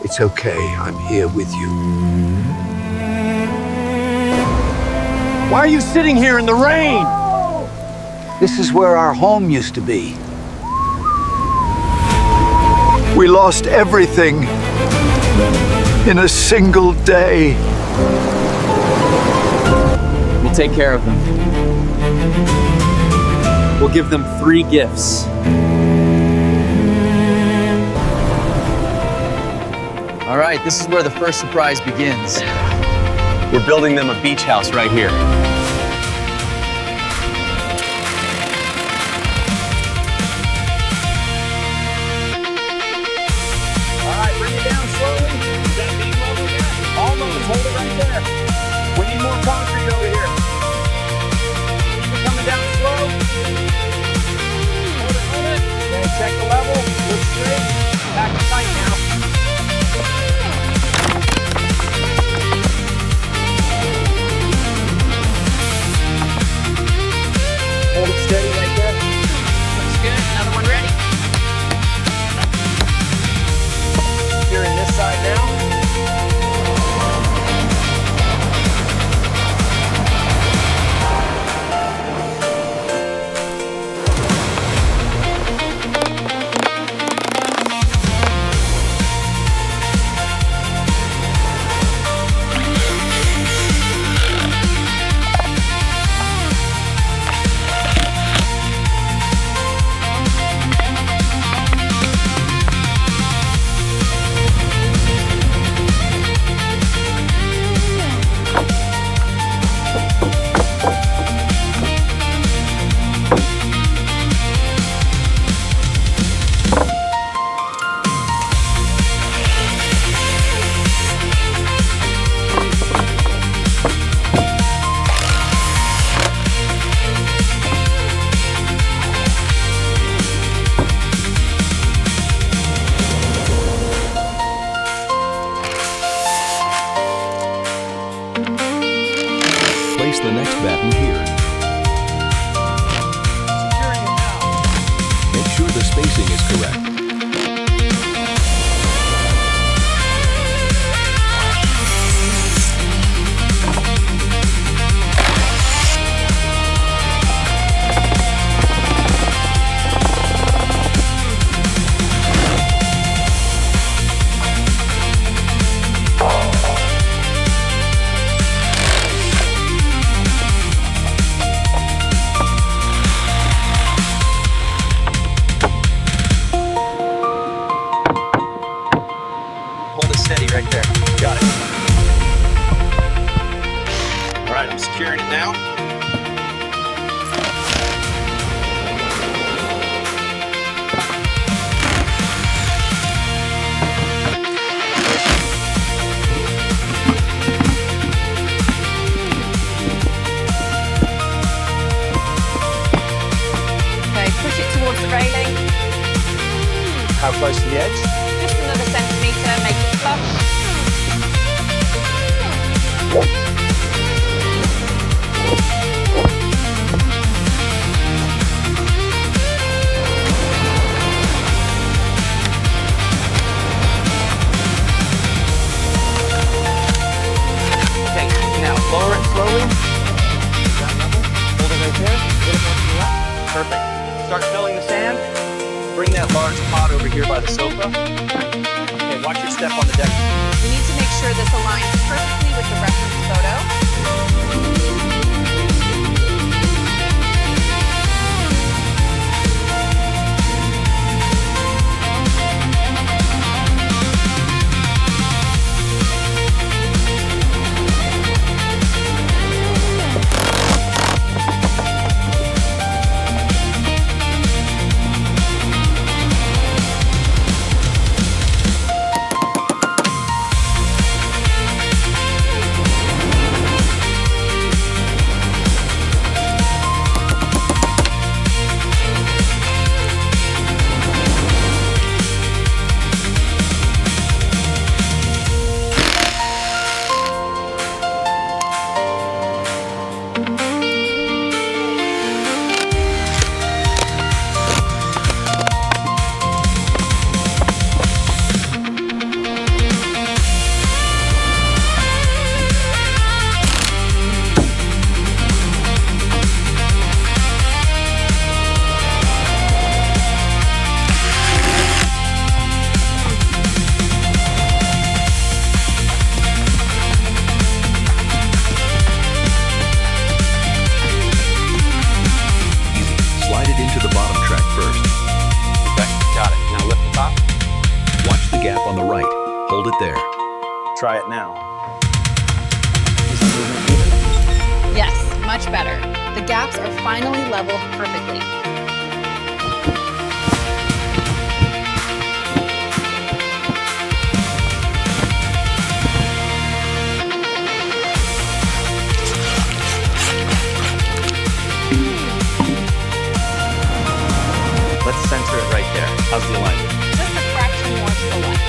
It's okay, I'm here with you. Why are you sitting here in the rain? This is where our home used to be. We lost everything in a single day. We'll take care of them. We'll give them 3 gifts. All right, this is where the first surprise begins. We're building them a beach house right here. All right, bring it down slowly. Is that beam level yet? Almost, hold it right there. We need more concrete over here. Keep it coming down slow. Hold it. Okay, check the level, look straight. Back to tight now. Hold it steady right there. Looks good. Another one ready. Here in this side now. Place the next batten here. Securing it now. Make sure the spacing is correct. Hold it steady right there. Got it. All right, I'm securing it now. Okay, push it towards the railing. How close to the edge? Just another centimetre, make it flush. Okay, now lower it slowly. That level. Hold it right there. A little more to the left. Perfect. Start filling the sand. Bring that large pot over here by the sofa. Okay, watch your step on the deck. We need to make sure this aligns perfectly with the reference photo. hold it there. Try it now. Is the movement even? Yes, much better. The gaps are finally leveled perfectly. Let's center it right there. How's the alignment? Just a fraction more to the left.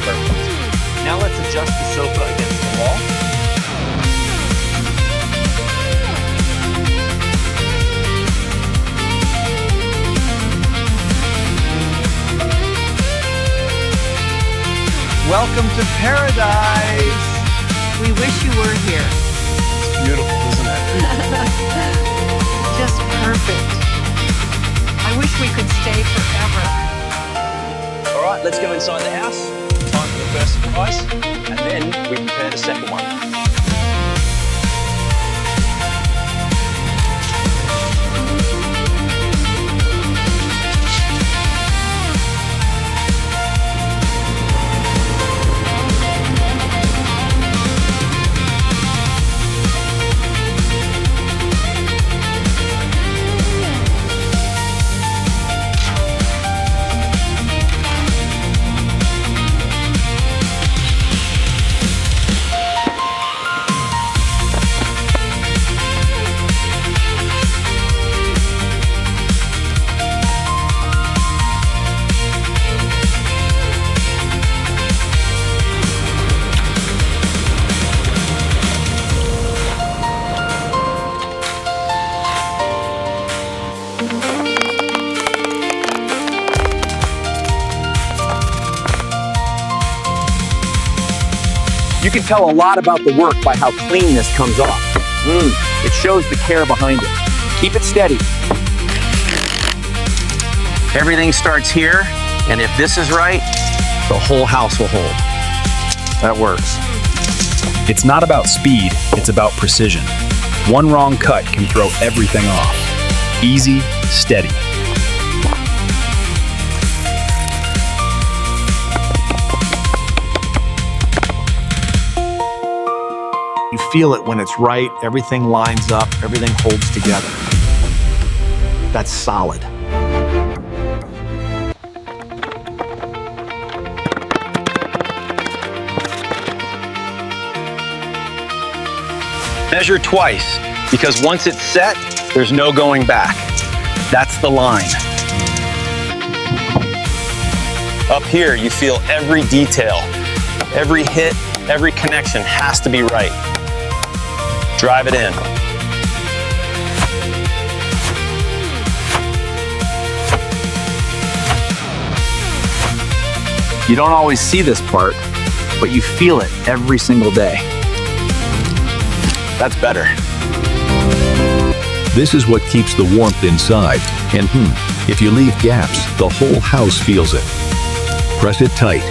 Perfect. Now let's adjust the sofa against the wall. Welcome to paradise. We wish you were here. It's beautiful, isn't it? Just perfect. I wish we could stay forever. All right, let's go inside the house. Time for the first surprise, and then we prepare the second one. You can tell a lot about the work by how clean this comes off. It shows the care behind it. Keep it steady. Everything starts here, and if this is right, the whole house will hold. That works. It's not about speed, it's about precision. One wrong cut can throw everything off. Easy, steady. You feel it when it's right, everything lines up, everything holds together. That's solid. Measure twice, because once it's set, there's no going back. That's the line. Up here, you feel every detail. Every hit, every connection has to be right. Drive it in. You don't always see this part, but you feel it every single day. That's better. This is what keeps the warmth inside. And if you leave gaps, the whole house feels it. Press it tight.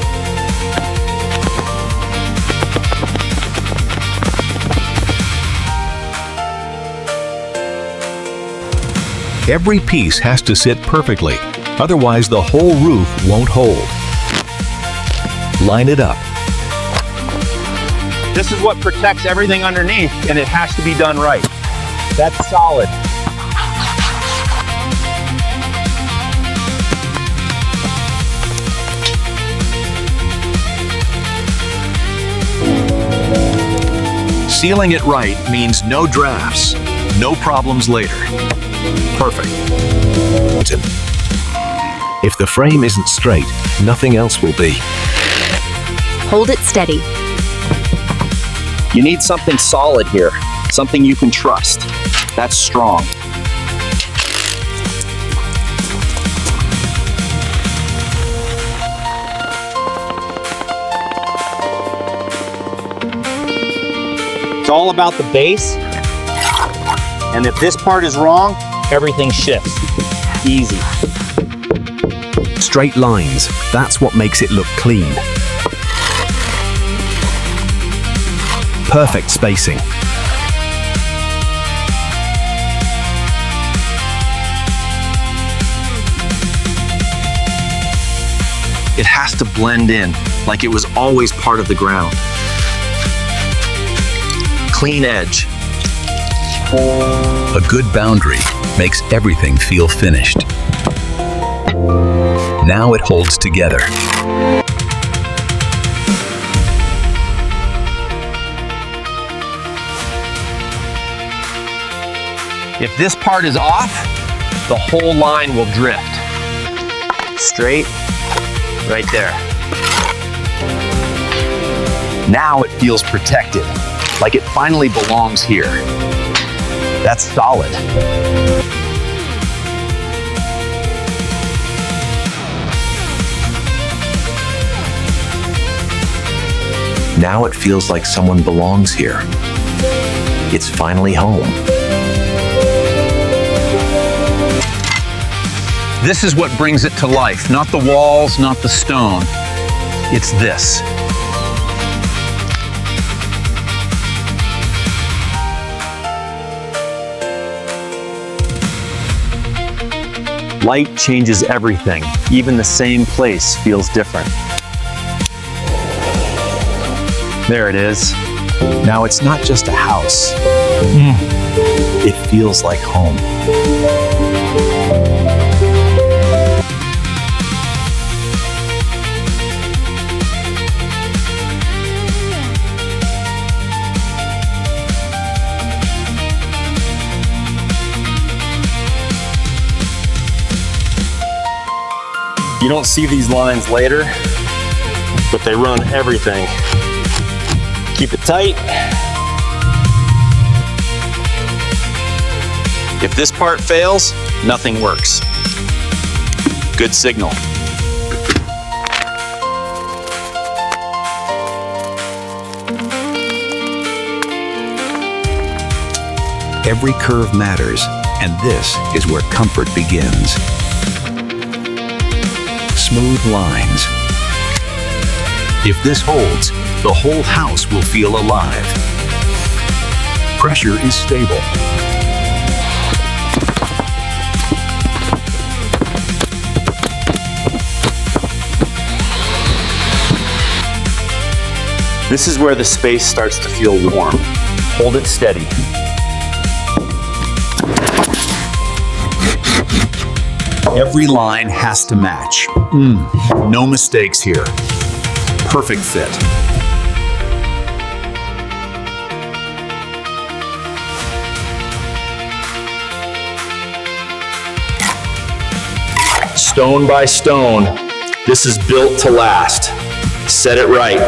Every piece has to sit perfectly, otherwise the whole roof won't hold. Line it up. This is what protects everything underneath, and it has to be done right. That's solid. Sealing it right means no drafts, no problems later. Perfect. If the frame isn't straight, nothing else will be. Hold it steady. You need something solid here, something you can trust. That's strong. It's all about the base, and if this part is wrong, everything shifts. Easy. Straight lines, that's what makes it look clean. Perfect spacing. It has to blend in, like it was always part of the ground. Clean edge. A good boundary makes everything feel finished. Now it holds together. If this part is off, the whole line will drift. Straight, right there. Now it feels protected, like it finally belongs here. That's solid. Now it feels like someone belongs here. It's finally home. This is what brings it to life, not the walls, not the stone. It's this. Light changes everything. Even the same place feels different. There it is. Now it's not just a house. It feels like home. You don't see these lines later, but they run everything. Keep it tight. If this part fails, nothing works. Good signal. Every curve matters, and this is where comfort begins. Smooth lines. If this holds, the whole house will feel alive. Pressure is stable. This is where the space starts to feel warm. Hold it steady. Every line has to match. No mistakes here. Perfect fit. Stone by stone, this is built to last. Set it right.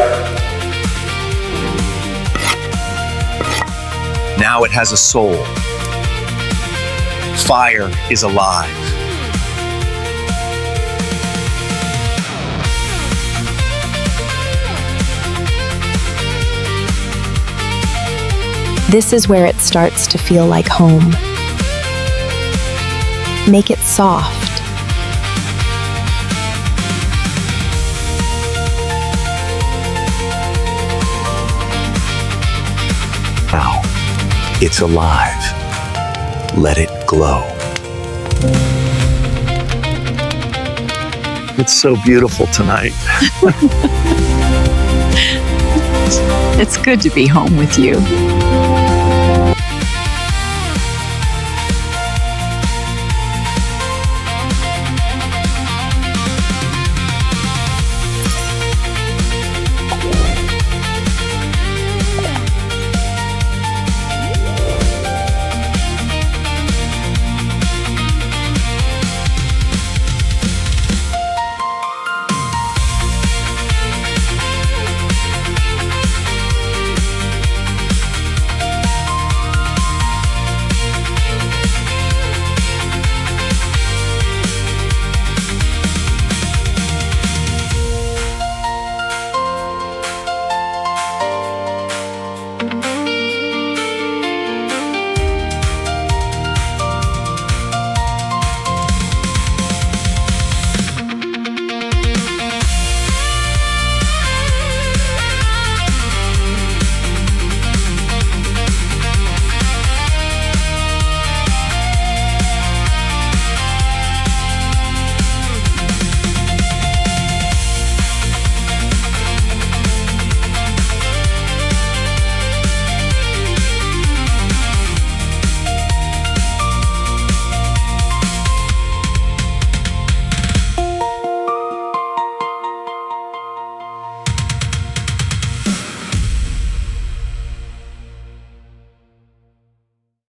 Now it has a soul. Fire is alive. This is where it starts to feel like home. Make it soft. Now, it's alive. Let it glow. It's so beautiful tonight. It's good to be home with you.